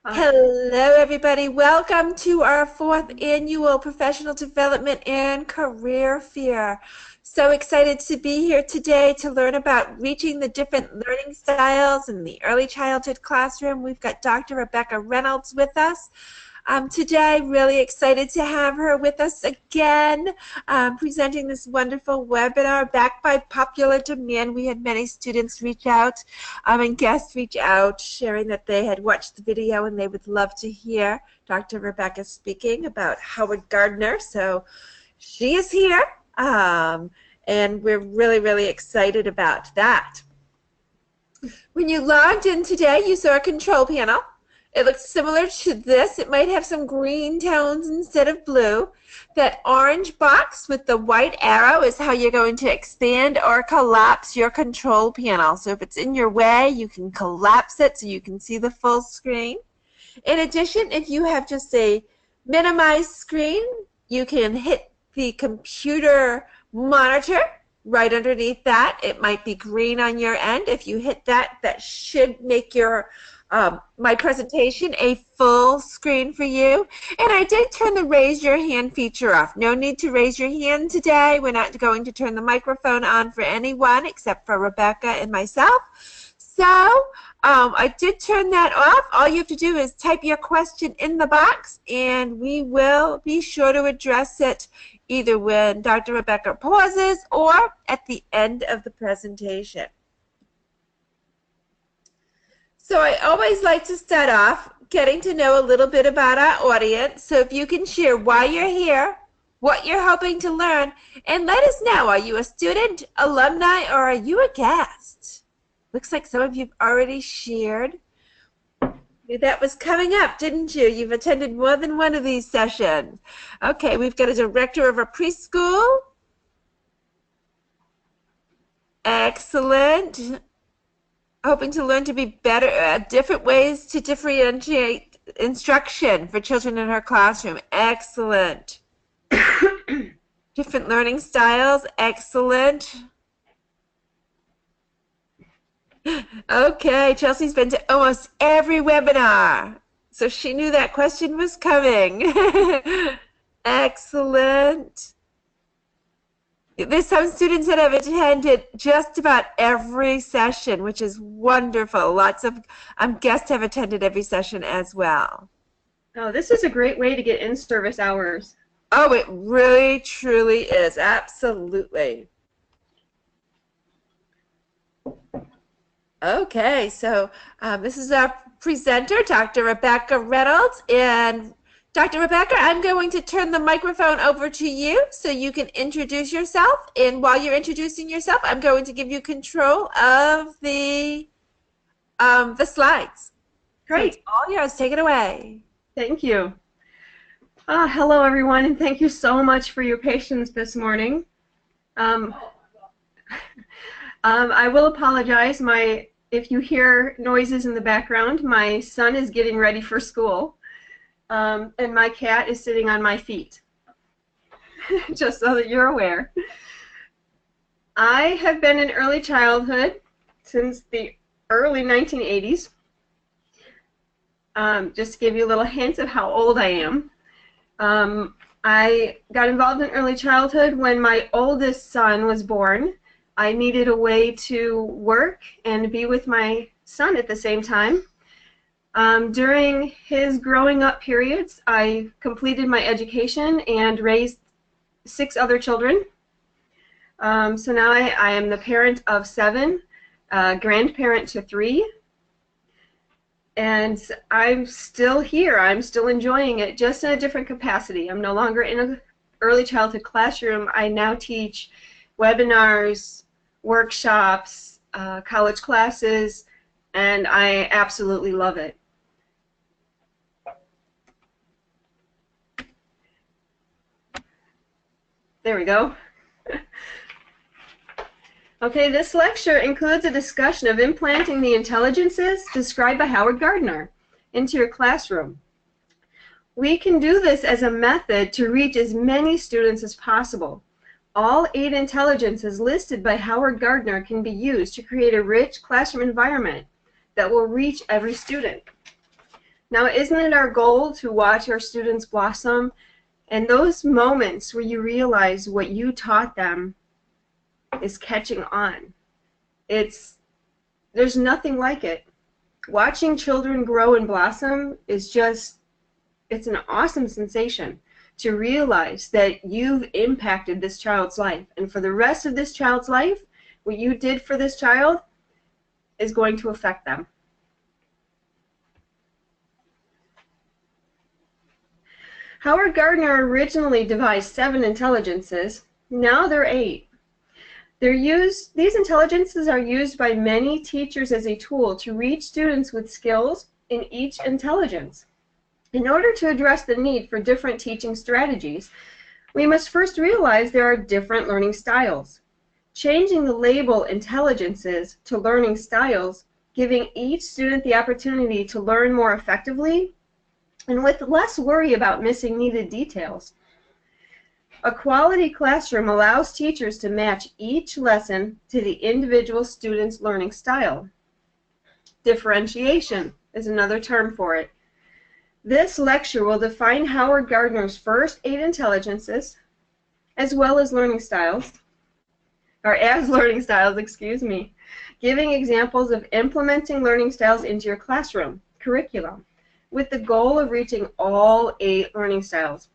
Hello, everybody. Welcome to our 4th annual Professional Development and Career Fair. So excited to be here today to learn about reaching the different learning styles in the early childhood classroom. We've got Dr. Rebecca Reynolds with us. Today, really excited to have her with us again, presenting this wonderful webinar backed by popular demand. We had many students reach out and guests reach out sharing that they had watched the video and they would love to hear Dr. Rebecca speaking about Howard Gardner. So she is here, and we're really, really excited about that. When you logged in today, you saw a control panel. It looks similar to this. It might have some green tones instead of blue. That orange box with the white arrow is how you're going to expand or collapse your control panel. So if it's in your way, you can collapse it so you can see the full screen. In addition, if you have just a minimized screen, you can hit the computer monitor right underneath that. It might be green on your end. If you hit that, that should make your my presentation a full screen for you. And I did turn the raise your hand feature off. No need to raise your hand today. We're not going to turn the microphone on for anyone except for Rebecca and myself. So I did turn that off. All you have to do is type your question in the box and we will be sure to address it either when Dr. Rebecca pauses or at the end of the presentation. So I always like to start off getting to know a little bit about our audience. So if you can share why you're here, what you're hoping to learn, and let us know, are you a student, alumni, or are you a guest? Looks like some of you have already shared. Knew that was coming up, didn't you? You've attended more than one of these sessions. Okay, we've got a director of a preschool. Excellent. Hoping to learn to be better, different ways to differentiate instruction for children in her classroom. Excellent. Different learning styles. Excellent. Okay, Chelsea's been to almost every webinar, so she knew that question was coming. Excellent. There's some students that have attended just about every session, which is wonderful. Lots of guests have attended every session as well. Oh, this is a great way to get in-service hours. Oh, it really, truly is. Absolutely. Okay, so this is our presenter, Dr. Rebecca Reynolds. And Dr. Rebecca, I'm going to turn the microphone over to you so you can introduce yourself. And while you're introducing yourself, I'm going to give you control of the slides. Great. So it's all yours. Take it away. Thank you. Hello, everyone, and thank you so much for your patience this morning. I will apologize. If you hear noises in the background, my son is getting ready for school. And my cat is sitting on my feet, just so that you're aware. I have been in early childhood since the early 1980s. Just to give you a little hint of how old I am. I got involved in early childhood when my oldest son was born. I needed a way to work and be with my son at the same time. During his growing up periods, I completed my education and raised 6 other children. So now I am the parent of 7, grandparent to 3, and I'm still here. I'm still enjoying it, just in a different capacity. I'm no longer in an early childhood classroom. I now teach webinars, workshops, college classes, and I absolutely love it. There we go. Okay, this lecture includes a discussion of implanting the intelligences described by Howard Gardner into your classroom. We can do this as a method to reach as many students as possible. All 8 intelligences listed by Howard Gardner can be used to create a rich classroom environment that will reach every student. Now, isn't it our goal to watch our students blossom? And those moments where you realize what you taught them is catching on. There's nothing like it. Watching children grow and blossom is just, it's an awesome sensation to realize that you've impacted this child's life. And for the rest of this child's life, what you did for this child is going to affect them. Howard Gardner originally devised 7 intelligences. Now there are 8. These intelligences are used by many teachers as a tool to reach students with skills in each intelligence. In order to address the need for different teaching strategies, we must first realize there are different learning styles. Changing the label intelligences to learning styles, giving each student the opportunity to learn more effectively and with less worry about missing needed details. A quality classroom allows teachers to match each lesson to the individual student's learning style. Differentiation is another term for it. This lecture will define Howard Gardner's first 8 intelligences, as learning styles, giving examples of implementing learning styles into your classroom curriculum, with the goal of reaching all 8 learning styles.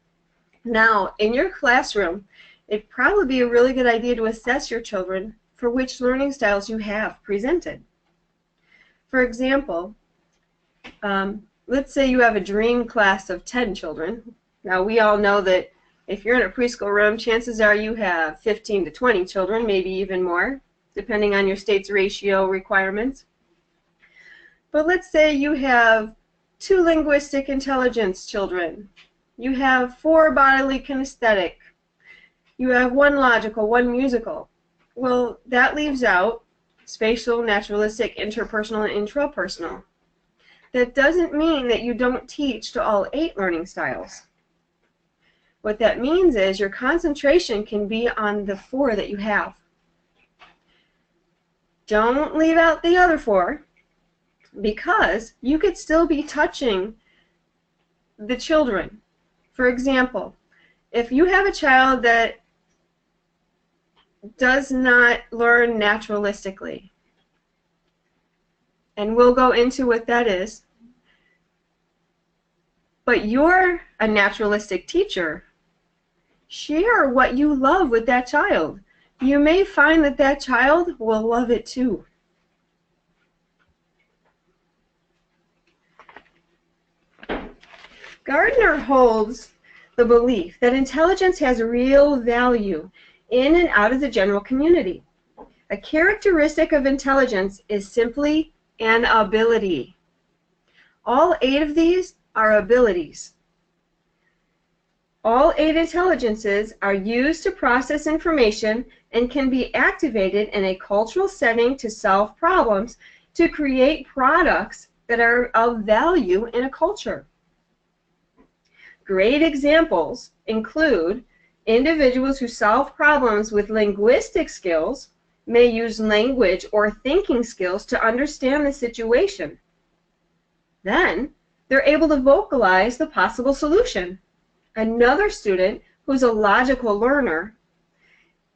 Now, in your classroom, it'd probably be a really good idea to assess your children for which learning styles you have presented. For example, let's say you have a dream class of 10 children. Now, we all know that if you're in a preschool room, chances are you have 15 to 20 children, maybe even more, depending on your state's ratio requirements. But let's say you have 2 linguistic intelligence children. You have 4 bodily kinesthetic. You have 1 logical, 1 musical. Well, that leaves out spatial, naturalistic, interpersonal, and intrapersonal. That doesn't mean that you don't teach to all 8 learning styles. What that means is your concentration can be on the 4 that you have. Don't leave out the other 4, because you could still be touching the children. For example, if you have a child that does not learn naturalistically, and we'll go into what that is, but you're a naturalistic teacher, share what you love with that child. You may find that that child will love it too. Gardner holds the belief that intelligence has real value in and out of the general community. A characteristic of intelligence is simply an ability. All 8 of these are abilities. All 8 intelligences are used to process information and can be activated in a cultural setting to solve problems, to create products that are of value in a culture. Great examples include individuals who solve problems with linguistic skills may use language or thinking skills to understand the situation. Then they're able to vocalize the possible solution. Another student who's a logical learner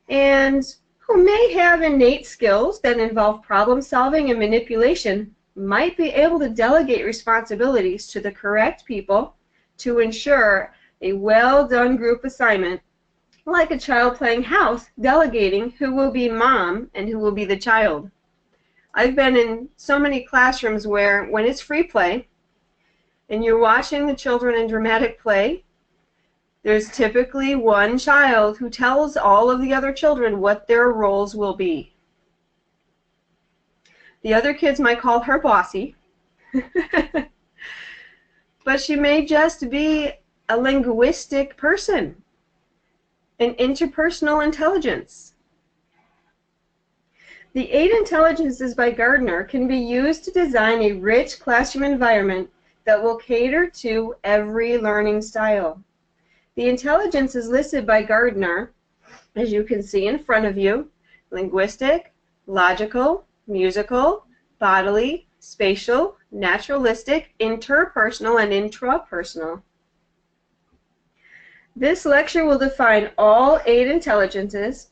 and who may have innate skills that involve problem solving and manipulation might be able to delegate responsibilities to the correct people to ensure a well-done group assignment, like a child playing house, delegating who will be mom and who will be the child. I've been in so many classrooms where, when it's free play, and you're watching the children in dramatic play, there's typically one child who tells all of the other children what their roles will be. The other kids might call her bossy, but she may just be a linguistic person, an interpersonal intelligence. The 8 intelligences by Gardner can be used to design a rich classroom environment that will cater to every learning style. The intelligences listed by Gardner, as you can see in front of you: linguistic, logical, musical, bodily, spatial, naturalistic, interpersonal, and intrapersonal. This lecture will define all 8 intelligences,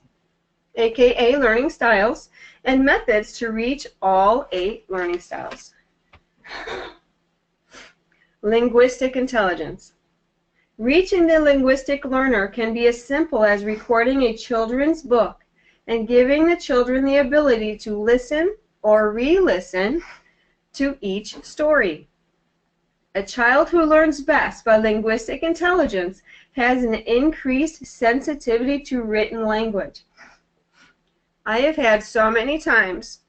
aka learning styles, and methods to reach all 8 learning styles. Linguistic intelligence. Reaching the linguistic learner can be as simple as recording a children's book and giving the children the ability to listen or re-listen to each story. A child who learns best by linguistic intelligence has an increased sensitivity to written language. I have had so many times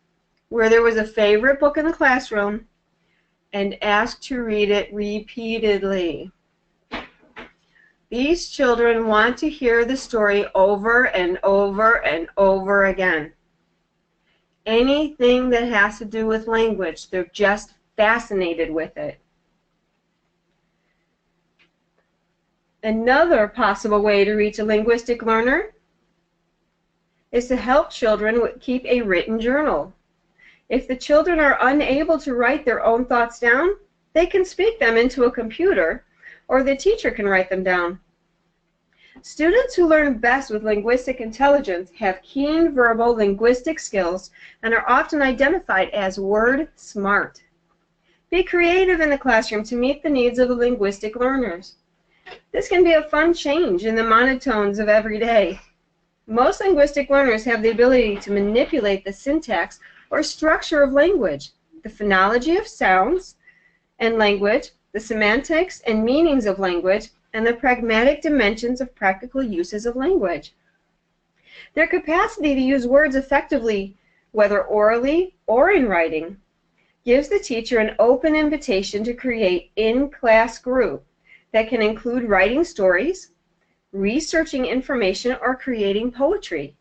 where there was a favorite book in the classroom and asked to read it repeatedly. These children want to hear the story over and over and over again. Anything that has to do with language, they're just fascinated with it. Another possible way to reach a linguistic learner is to help children keep a written journal. If the children are unable to write their own thoughts down, they can speak them into a computer, or the teacher can write them down. Students who learn best with linguistic intelligence have keen verbal linguistic skills and are often identified as word smart. Be creative in the classroom to meet the needs of the linguistic learners. This can be a fun change in the monotones of every day. Most linguistic learners have the ability to manipulate the syntax or structure of language, the phonology of sounds and language, the semantics and meanings of language, and the pragmatic dimensions of practical uses of language. Their capacity to use words effectively, whether orally or in writing, gives the teacher an open invitation to create in-class group that can include writing stories, researching information, or creating poetry.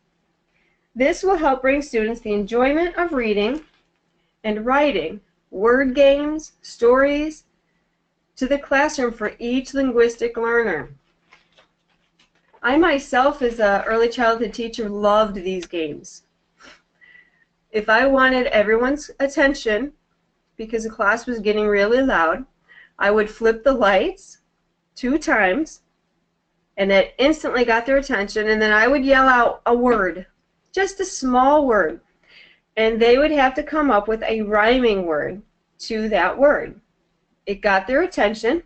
This will help bring students the enjoyment of reading and writing, word games, stories, to the classroom for each linguistic learner. I myself, as an early childhood teacher, loved these games. If I wanted everyone's attention, because the class was getting really loud, I would flip the lights 2 times, and it instantly got their attention, and then I would yell out a word, just a small word, and they would have to come up with a rhyming word to that word. It got their attention,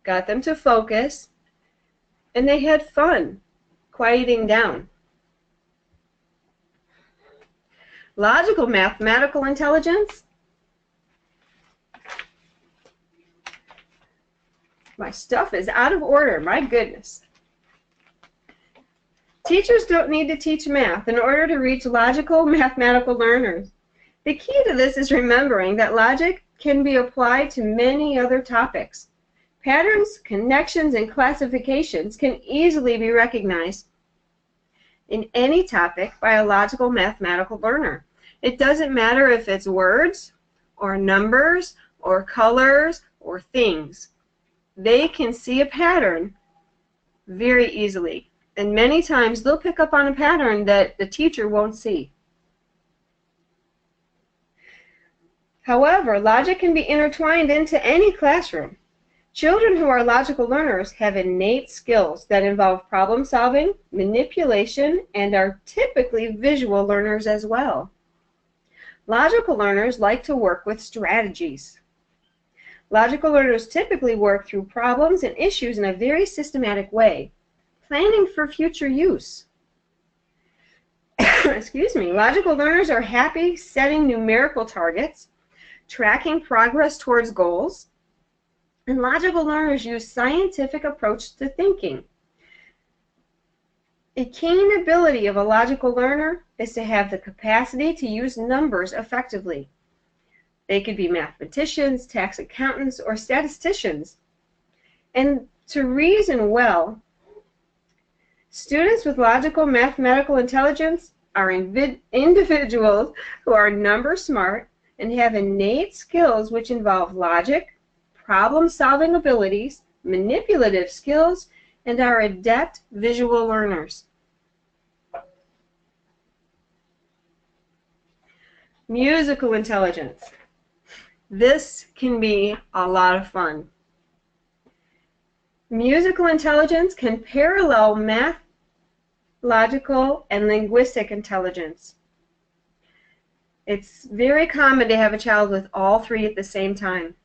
got them to focus, and they had fun quieting down. Logical mathematical intelligence. My stuff is out of order, my goodness. Teachers don't need to teach math in order to reach logical mathematical learners. The key to this is remembering that logic can be applied to many other topics. Patterns, connections, and classifications can easily be recognized in any topic by a logical mathematical learner. It doesn't matter if it's words, or numbers, or colors, or things. They can see a pattern very easily, and many times they'll pick up on a pattern that the teacher won't see. However, logic can be intertwined into any classroom. Children who are logical learners have innate skills that involve problem solving, manipulation, and are typically visual learners as well. Logical learners like to work with strategies. Logical learners typically work through problems and issues in a very systematic way, planning for future use. Excuse me. Logical learners are happy setting numerical targets, tracking progress towards goals, and logical learners use scientific approach to thinking. A keen ability of a logical learner is to have the capacity to use numbers effectively. They could be mathematicians, tax accountants, or statisticians. And to reason well, students with logical mathematical intelligence are individuals who are number smart and have innate skills which involve logic, problem-solving abilities, manipulative skills, and are adept visual learners. Musical intelligence. This can be a lot of fun. Musical intelligence can parallel math, logical, and linguistic intelligence. It's very common to have a child with all three at the same time.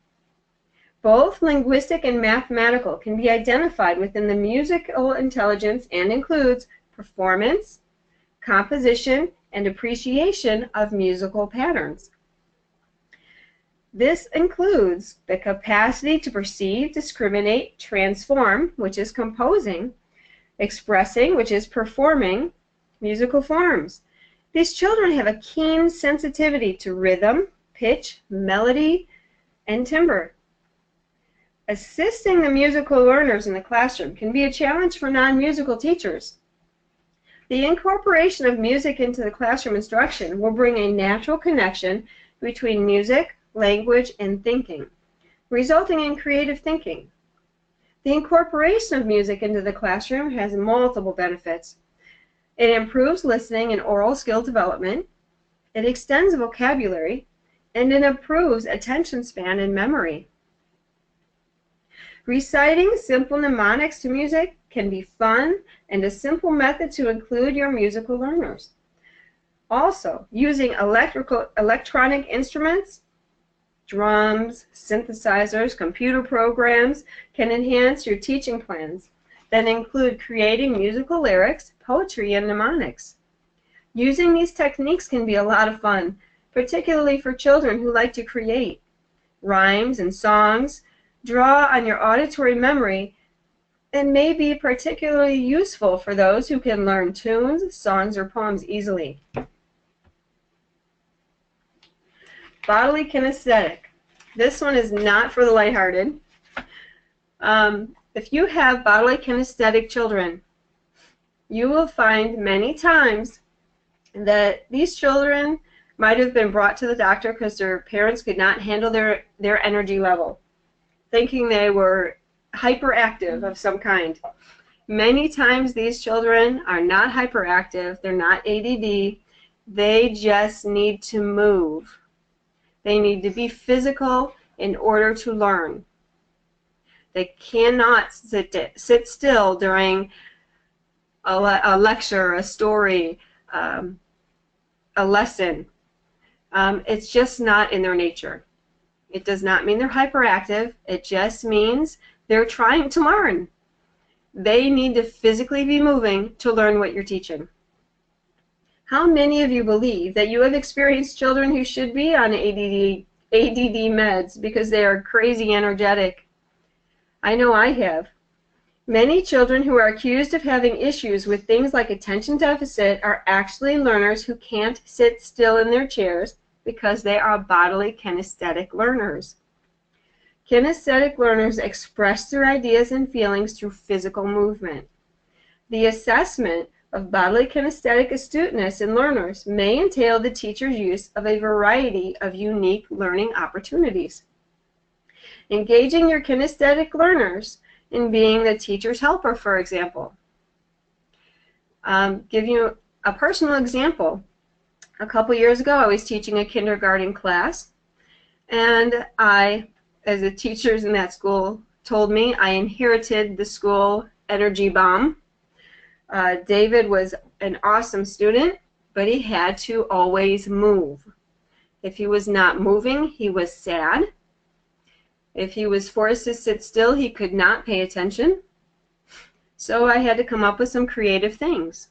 Both linguistic and mathematical can be identified within the musical intelligence and includes performance, composition, and appreciation of musical patterns. This includes the capacity to perceive, discriminate, transform, which is composing, expressing, which is performing, musical forms. These children have a keen sensitivity to rhythm, pitch, melody, and timbre. Assisting the musical learners in the classroom can be a challenge for non-musical teachers. The incorporation of music into the classroom instruction will bring a natural connection between music, language, and thinking, resulting in creative thinking. The incorporation of music into the classroom has multiple benefits. It improves listening and oral skill development, it extends vocabulary, and it improves attention span and memory. Reciting simple mnemonics to music can be fun and a simple method to include your musical learners. Also, using electronic instruments, drums, synthesizers, computer programs can enhance your teaching plans that include creating musical lyrics, poetry, and mnemonics. Using these techniques can be a lot of fun, particularly for children who like to create rhymes and songs, draw on your auditory memory, and may be particularly useful for those who can learn tunes, songs, or poems easily. Bodily Kinesthetic. This one is not for the lighthearted. If you have bodily kinesthetic children, you will find many times that these children might have been brought to the doctor because their parents could not handle their energy level, thinking they were hyperactive of some kind. Many times these children are not hyperactive, they're not ADD, they just need to move. They need to be physical in order to learn. They cannot sit still during a lecture, a story, a lesson. It's just not in their nature. It does not mean they're hyperactive. It just means they're trying to learn. They need to physically be moving to learn what you're teaching. How many of you believe that you have experienced children who should be on ADD meds because they are crazy energetic? I know I have. Many children who are accused of having issues with things like attention deficit are actually learners who can't sit still in their chairs because they are bodily kinesthetic learners. Kinesthetic learners express their ideas and feelings through physical movement. The assessment of bodily kinesthetic astuteness in learners may entail the teacher's use of a variety of unique learning opportunities. Engaging your kinesthetic learners in being the teacher's helper, for example. Give you a personal example. A couple years ago, I was teaching a kindergarten class, and as the teachers in that school told me, I inherited the school energy bomb. David was an awesome student, but he had to always move. If he was not moving, he was sad. If he was forced to sit still, he could not pay attention. So I had to come up with some creative things.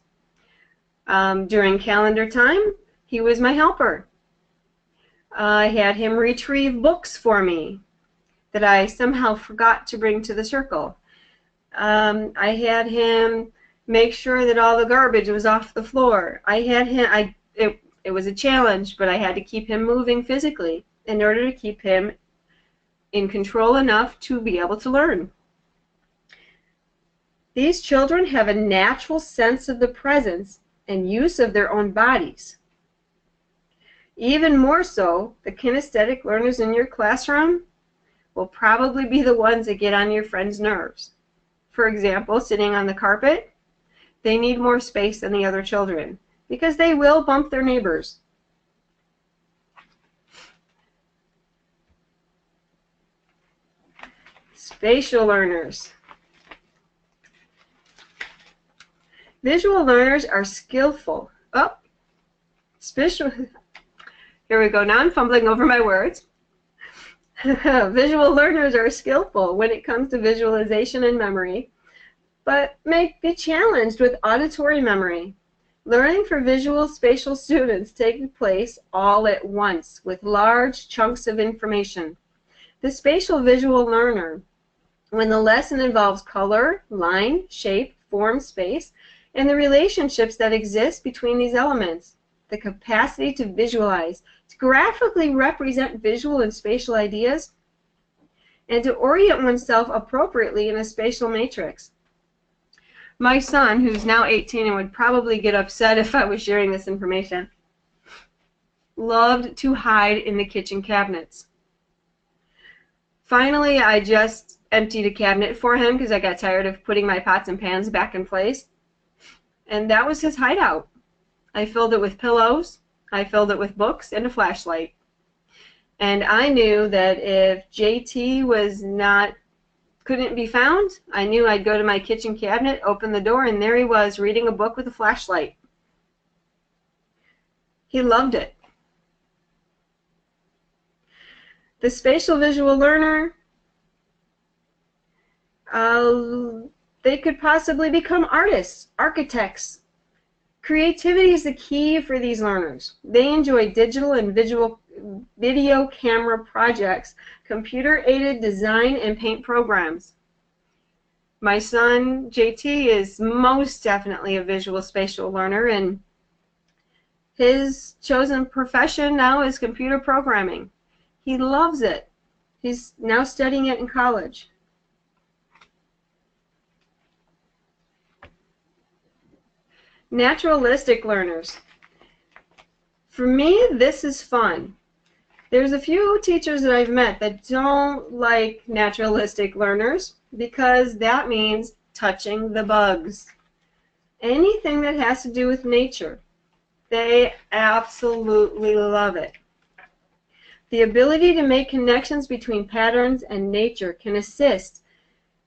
During calendar time, he was my helper. I had him retrieve books for me that I somehow forgot to bring to the circle. I had him make sure that all the garbage was off the floor. I had him, it was a challenge, but I had to keep him moving physically in order to keep him in control enough to be able to learn. These children have a natural sense of the presence and use of their own bodies. Even more so, the kinesthetic learners in your classroom will probably be the ones that get on your friend's nerves. For example, sitting on the carpet, they need more space than the other children because they will bump their neighbors. Spatial learners. Visual learners are skillful. Oh, spatial. Here we go. Now I'm fumbling over my words. Visual learners are skillful when it comes to visualization and memory, but may be challenged with auditory memory. Learning for visual spatial students takes place all at once with large chunks of information. The spatial visual learner, when the lesson involves color, line, shape, form, space, and the relationships that exist between these elements, the capacity to visualize, to graphically represent visual and spatial ideas, and to orient oneself appropriately in a spatial matrix. My son, who's now 18 and would probably get upset if I was sharing this information, loved to hide in the kitchen cabinets. Finally, I just emptied a cabinet for him because I got tired of putting my pots and pans back in place. And that was his hideout. I filled it with pillows, I filled it with books, and a flashlight. And I knew that if JT couldn't be found, I knew I'd go to my kitchen cabinet, open the door, and there he was reading a book with a flashlight. He loved it. The spatial visual learner, they could possibly become artists, architects. Creativity is the key for these learners. They enjoy digital and video camera projects, computer-aided design and paint programs. My son, JT, is most definitely a visual spatial learner, and his chosen profession now is computer programming. He loves it. He's now studying it in college. Naturalistic learners. For me, this is fun. There's a few teachers that I've met that don't like naturalistic learners because that means touching the bugs. Anything that has to do with nature, they absolutely love it. The ability to make connections between patterns and nature can assist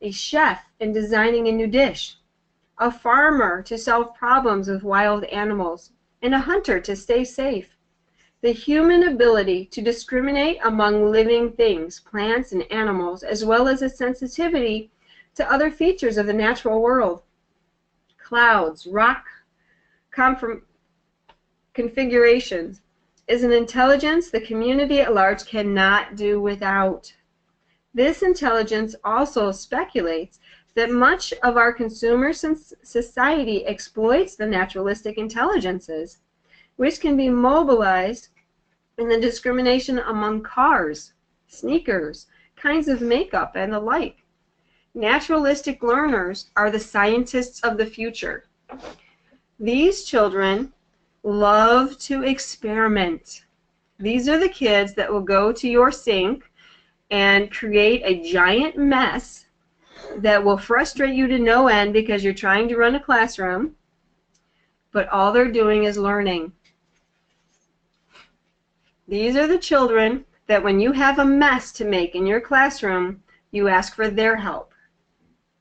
a chef in designing a new dish, a farmer to solve problems with wild animals, and a hunter to stay safe. The human ability to discriminate among living things, plants and animals, as well as a sensitivity to other features of the natural world. Clouds, rock configurations, is an intelligence the community at large cannot do without. This intelligence also speculates that much of our consumer society exploits the naturalistic intelligences, which can be mobilized in the discrimination among cars, sneakers, kinds of makeup, and the like. Naturalistic learners are the scientists of the future. These children love to experiment. These are the kids that will go to your sink and create a giant mess that will frustrate you to no end because you're trying to run a classroom, but all they're doing is learning. These are the children that when you have a mess to make in your classroom, you ask for their help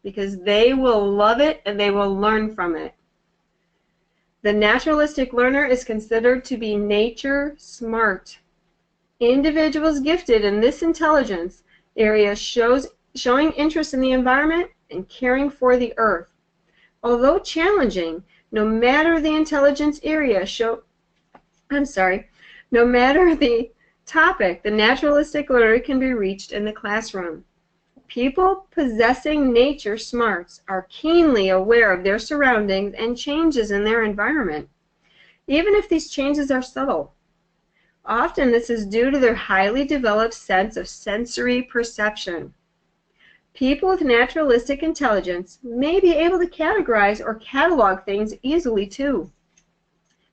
because they will love it and they will learn from it. The naturalistic learner is considered to be nature smart. Individuals gifted in this intelligence area showing interest in the environment and caring for the earth. Although challenging, no matter the intelligence area no matter the topic, the naturalistic learner can be reached in the classroom. People possessing nature smarts are keenly aware of their surroundings and changes in their environment, even if these changes are subtle. Often this is due to their highly developed sense of sensory perception. People with naturalistic intelligence may be able to categorize or catalog things easily too.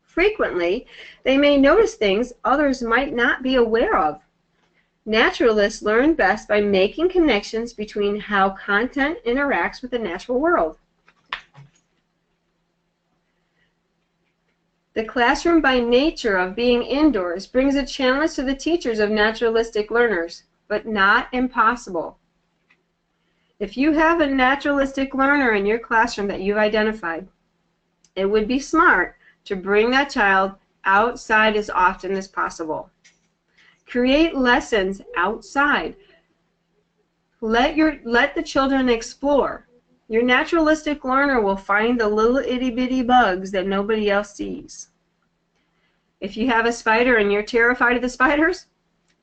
Frequently, they may notice things others might not be aware of. Naturalists learn best by making connections between how content interacts with the natural world. The classroom by nature of being indoors brings a challenge to the teachers of naturalistic learners, but not impossible. If you have a naturalistic learner in your classroom that you've identified, it would be smart to bring that child outside as often as possible. Create lessons outside. Let the children explore. Your naturalistic learner will find the little itty-bitty bugs that nobody else sees. If you have a spider and you're terrified of the spiders,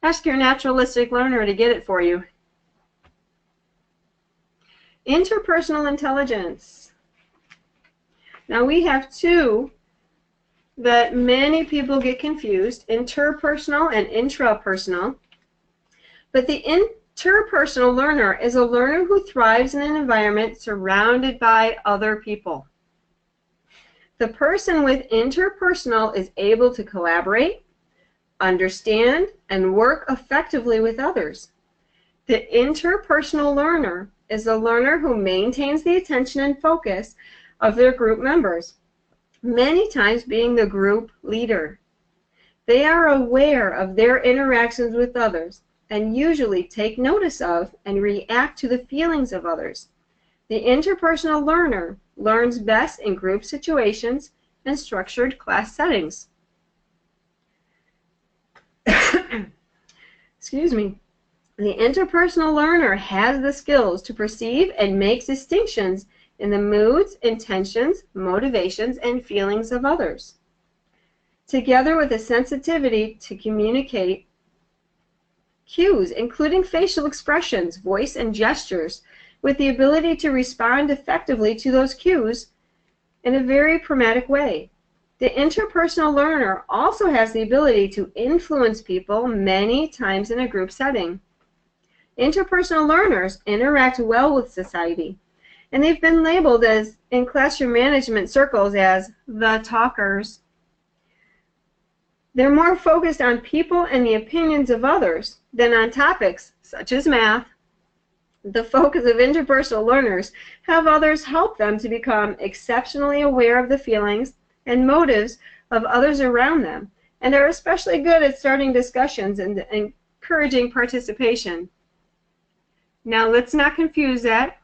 ask your naturalistic learner to get it for you. Interpersonal intelligence. Now we have two that many people get confused, interpersonal and intrapersonal. But the interpersonal learner is a learner who thrives in an environment surrounded by other people. The person with interpersonal is able to collaborate, understand, and work effectively with others. The interpersonal learner is a learner who maintains the attention and focus of their group members, many times being the group leader. They are aware of their interactions with others and usually take notice of and react to the feelings of others. The interpersonal learner learns best in group situations and structured class settings. Excuse me. The interpersonal learner has the skills to perceive and make distinctions in the moods, intentions, motivations, and feelings of others, together with a sensitivity to communicate cues, including facial expressions, voice, and gestures, with the ability to respond effectively to those cues in a very pragmatic way. The interpersonal learner also has the ability to influence people many times in a group setting. Interpersonal learners interact well with society, and they've been labeled as, in classroom management circles, as the talkers. They're more focused on people and the opinions of others than on topics such as math. The focus of interpersonal learners have others help them to become exceptionally aware of the feelings and motives of others around them, and are especially good at starting discussions and encouraging participation. Now, let's not confuse that.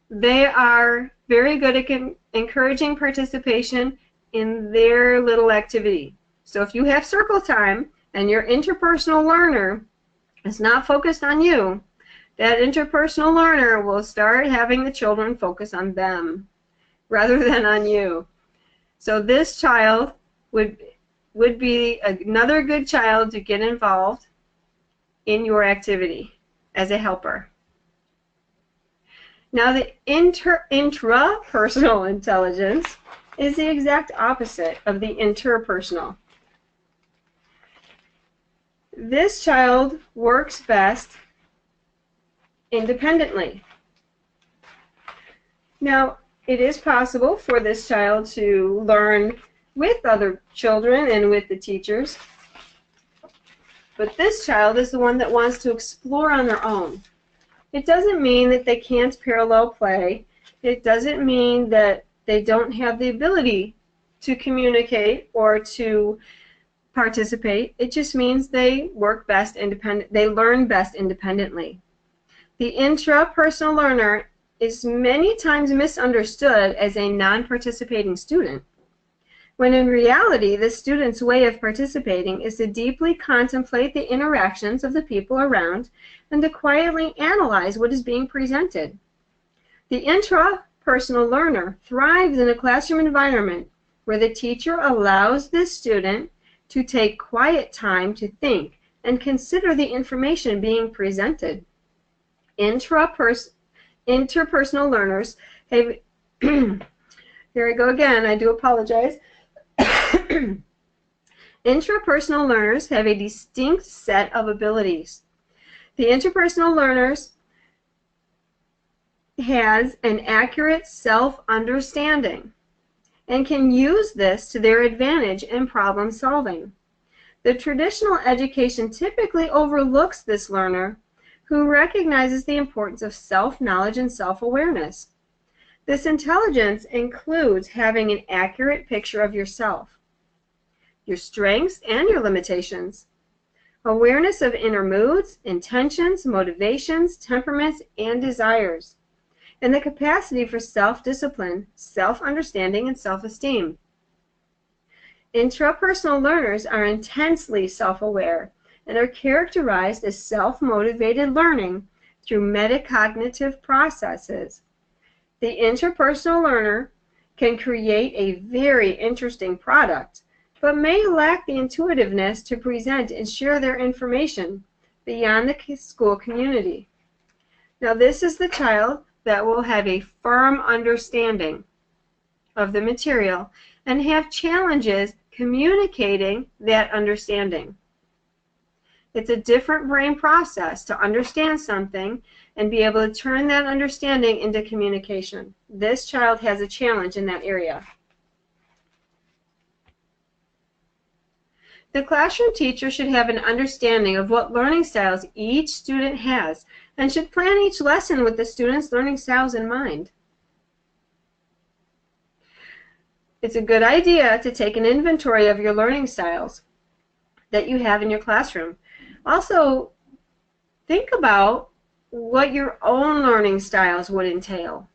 They are very good at encouraging participation in their little activity. So if you have circle time and your interpersonal learner is not focused on you, that interpersonal learner will start having the children focus on them rather than on you. So this child would be another good child to get involved in your activity as a helper. Now, the intrapersonal intelligence is the exact opposite of the interpersonal. This child works best independently. Now, it is possible for this child to learn with other children and with the teachers, but this child is the one that wants to explore on their own. It doesn't mean that they can't parallel play. It doesn't mean that they don't have the ability to communicate or to participate. It just means they work best independent. They learn best independently. The intrapersonal learner is many times misunderstood as a non-participating student, when in reality the student's way of participating is to deeply contemplate the interactions of the people around and to quietly analyze what is being presented. The intrapersonal learner thrives in a classroom environment where the teacher allows the student to take quiet time to think and consider the information being presented. Interpersonal learners have, here I go again, I do apologize. Intrapersonal learners have a distinct set of abilities. The interpersonal learners has an accurate self-understanding and can use this to their advantage in problem solving. The traditional education typically overlooks this learner who recognizes the importance of self-knowledge and self-awareness. This intelligence includes having an accurate picture of yourself, your strengths and your limitations, awareness of inner moods, intentions, motivations, temperaments, and desires, and the capacity for self-discipline, self-understanding, and self-esteem. Intrapersonal learners are intensely self-aware and are characterized as self-motivated learning through metacognitive processes. The interpersonal learner can create a very interesting product, but may lack the intuitiveness to present and share their information beyond the school community. Now, this is the child that will have a firm understanding of the material and have challenges communicating that understanding. It's a different brain process to understand something and be able to turn that understanding into communication. This child has a challenge in that area. The classroom teacher should have an understanding of what learning styles each student has and should plan each lesson with the student's learning styles in mind. It's a good idea to take an inventory of your learning styles that you have in your classroom. Also, think about what your own learning styles would entail,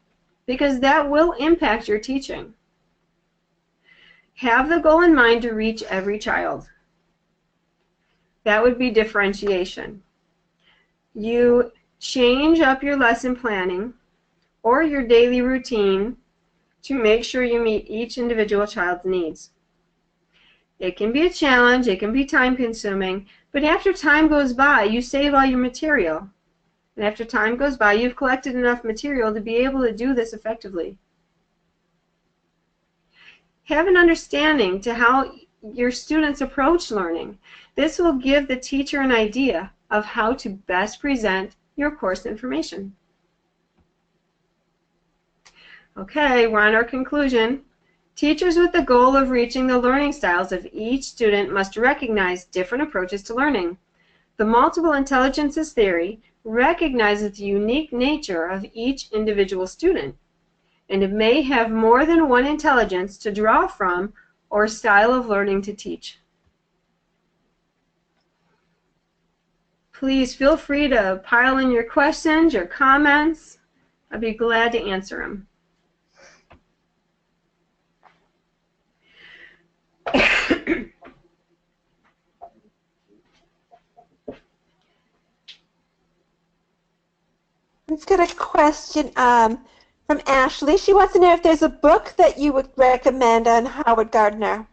because that will impact your teaching. Have the goal in mind to reach every child. That would be differentiation. You change up your lesson planning or your daily routine to make sure you meet each individual child's needs. It can be a challenge, it can be time-consuming, but after time goes by, you save all your material. And after time goes by, you've collected enough material to be able to do this effectively. Have an understanding to how your students approach learning. This will give the teacher an idea of how to best present your course information. Okay, we're on our conclusion. Teachers with the goal of reaching the learning styles of each student must recognize different approaches to learning. The multiple intelligences theory recognizes the unique nature of each individual student, and it may have more than one intelligence to draw from or style of learning to teach. Please feel free to pile in your questions, your comments. I'd be glad to answer them. We've got a question from Ashley. She wants to know if there's a book that you would recommend on Howard Gardner.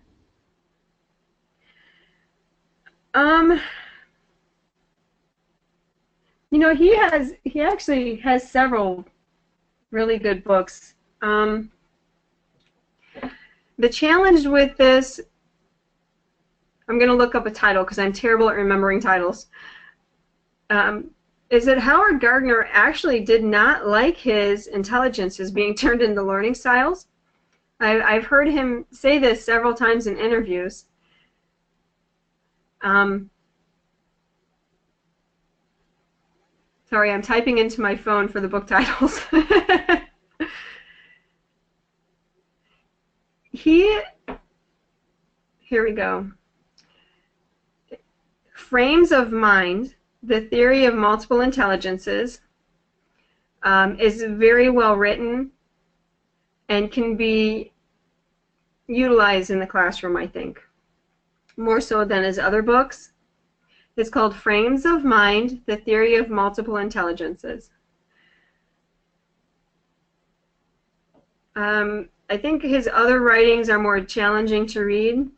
You know, he actually has several really good books. The challenge with this, I'm going to look up a title because I'm terrible at remembering titles, is that Howard Gardner actually did not like his intelligences being turned into learning styles. I've heard him say this several times in interviews. Sorry, I'm typing into my phone for the book titles. Here we go. Frames of Mind, the Theory of Multiple Intelligences, is very well written and can be utilized in the classroom, I think, more so than his other books. It's called Frames of Mind, the Theory of Multiple Intelligences. I think his other writings are more challenging to read.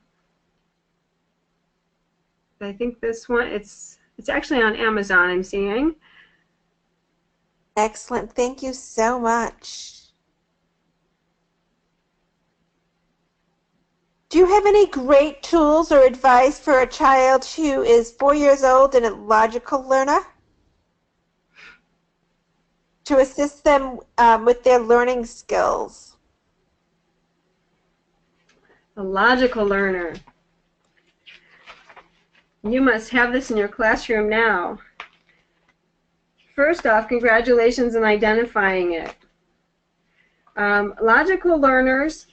I think this one, it's actually on Amazon, I'm seeing. Excellent. Thank you so much. Do you have any great tools or advice for a child who is 4 years old and a logical learner to assist them with their learning skills? A logical learner. You must have this in your classroom now. First off, congratulations on identifying it. Logical learners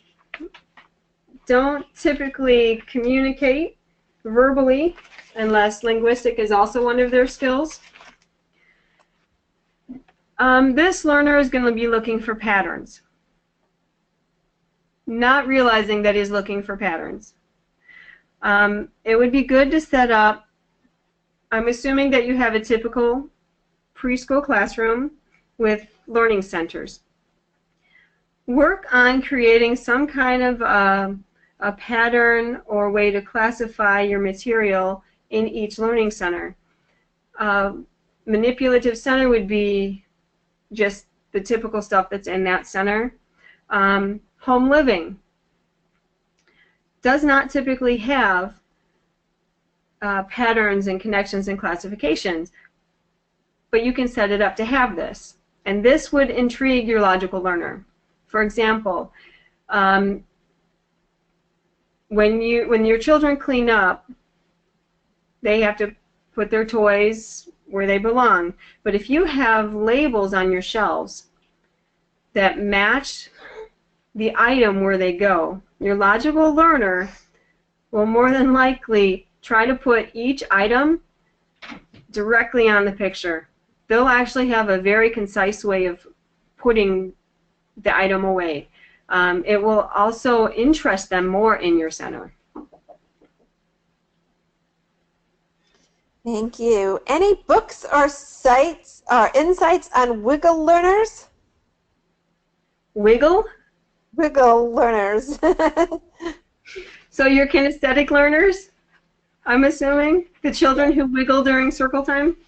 don't typically communicate verbally unless linguistic is also one of their skills. This learner is going to be looking for patterns, not realizing that he's looking for patterns. It would be good to set up, I'm assuming that you have a typical preschool classroom with learning centers. Work on creating some kind of a pattern or way to classify your material in each learning center. Manipulative center would be just the typical stuff that's in that center. Home living does not typically have patterns and connections and classifications, but you can set it up to have this. And this would intrigue your logical learner. For example, when your children clean up, they have to put their toys where they belong. But if you have labels on your shelves that match the item where they go, your logical learner will more than likely try to put each item directly on the picture. They'll actually have a very concise way of putting the item away. It will also interest them more in your center. Thank you. Any books or sites or insights on wiggle learners? Wiggle? Wiggle learners. So you're kinesthetic learners, I'm assuming? The children who wiggle during circle time?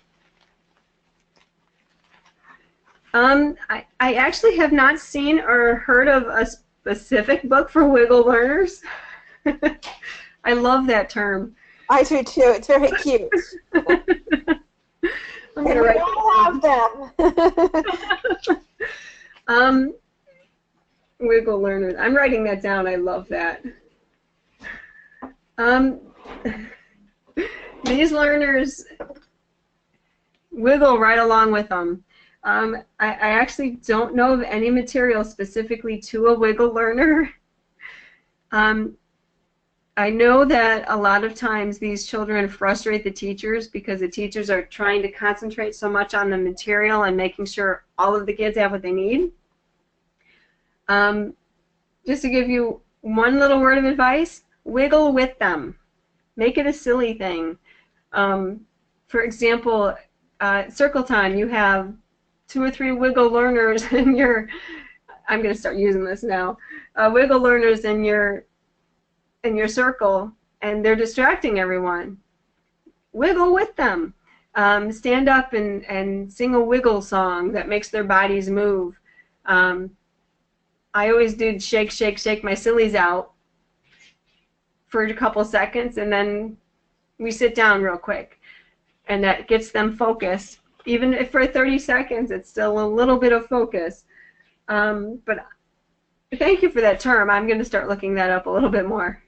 I actually have not seen or heard of a specific book for wiggle learners. I love that term. I do too. It's very cute. I'm gonna write them. Wiggle learners. I'm writing that down. I love that. These learners wiggle right along with them. I actually don't know of any material specifically to a wiggle learner. I know that a lot of times these children frustrate the teachers because the teachers are trying to concentrate so much on the material and making sure all of the kids have what they need. Just to give you one little word of advice, wiggle with them. Make it a silly thing. For example, circle time, you have 2 or 3 wiggle learners in your, I'm going to start using this now, wiggle learners in your circle, and they're distracting everyone. Wiggle with them. Stand up and sing a wiggle song that makes their bodies move. I always do shake, shake, shake my sillies out for a couple seconds, and then we sit down real quick, and that gets them focused. Even if for 30 seconds, it's still a little bit of focus. But thank you for that term. I'm going to start looking that up a little bit more.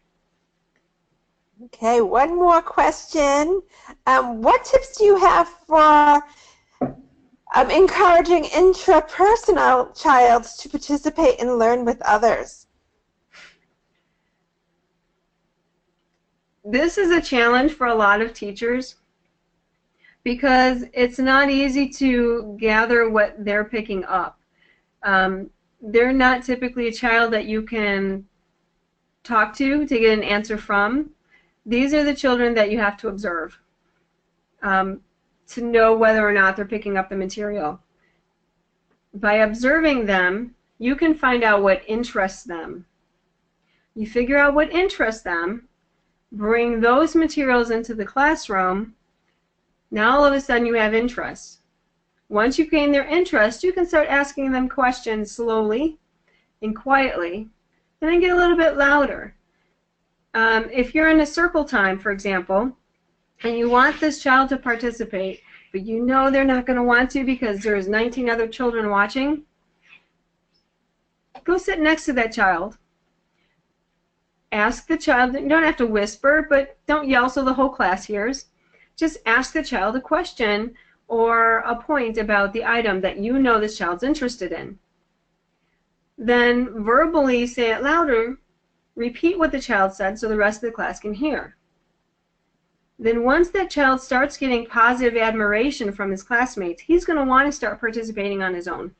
Okay, one more question. What tips do you have for encouraging intrapersonal child to participate and learn with others? This is a challenge for a lot of teachers because it's not easy to gather what they're picking up. They're not typically a child that you can talk to get an answer from. These are the children that you have to observe to know whether or not they're picking up the material. By observing them, you can find out what interests them. You figure out what interests them, bring those materials into the classroom. Now all of a sudden you have interest. Once you've gained their interest, you can start asking them questions slowly and quietly, and then get a little bit louder. If you're in a circle time, for example, and you want this child to participate, but you know they're not going to want to because there's 19 other children watching, go sit next to that child. Ask the child, you don't have to whisper, but don't yell so the whole class hears. Just ask the child a question or a point about the item that you know this child's interested in. Then verbally say it louder, repeat what the child said so the rest of the class can hear. then once that child starts getting positive admiration from his classmates, he's going to want to start participating on his own.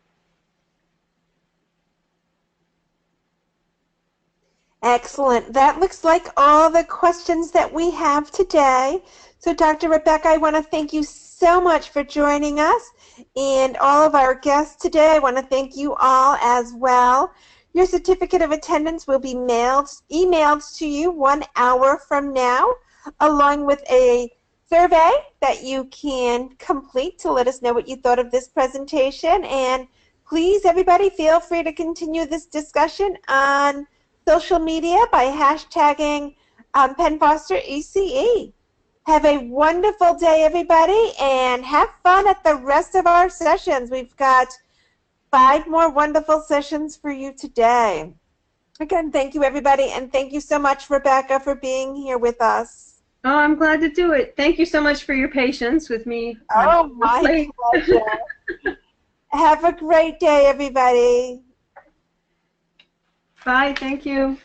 Excellent. That looks like all the questions that we have today. So Dr. Rebecca, I want to thank you so much for joining us, and all of our guests today. I want to thank you all as well. Your certificate of attendance will be emailed to you 1 hour from now, along with a survey that you can complete to let us know what you thought of this presentation. And please, everybody, feel free to continue this discussion on social media by hashtagging Penn Foster ECE. Have a wonderful day, everybody, and have fun at the rest of our sessions. We've got 5 more wonderful sessions for you today. Again, thank you, everybody, and thank you so much, Rebecca, for being here with us. Oh, I'm glad to do it. Thank you so much for your patience with me. Oh, my pleasure. Have a great day, everybody. Bye. Thank you.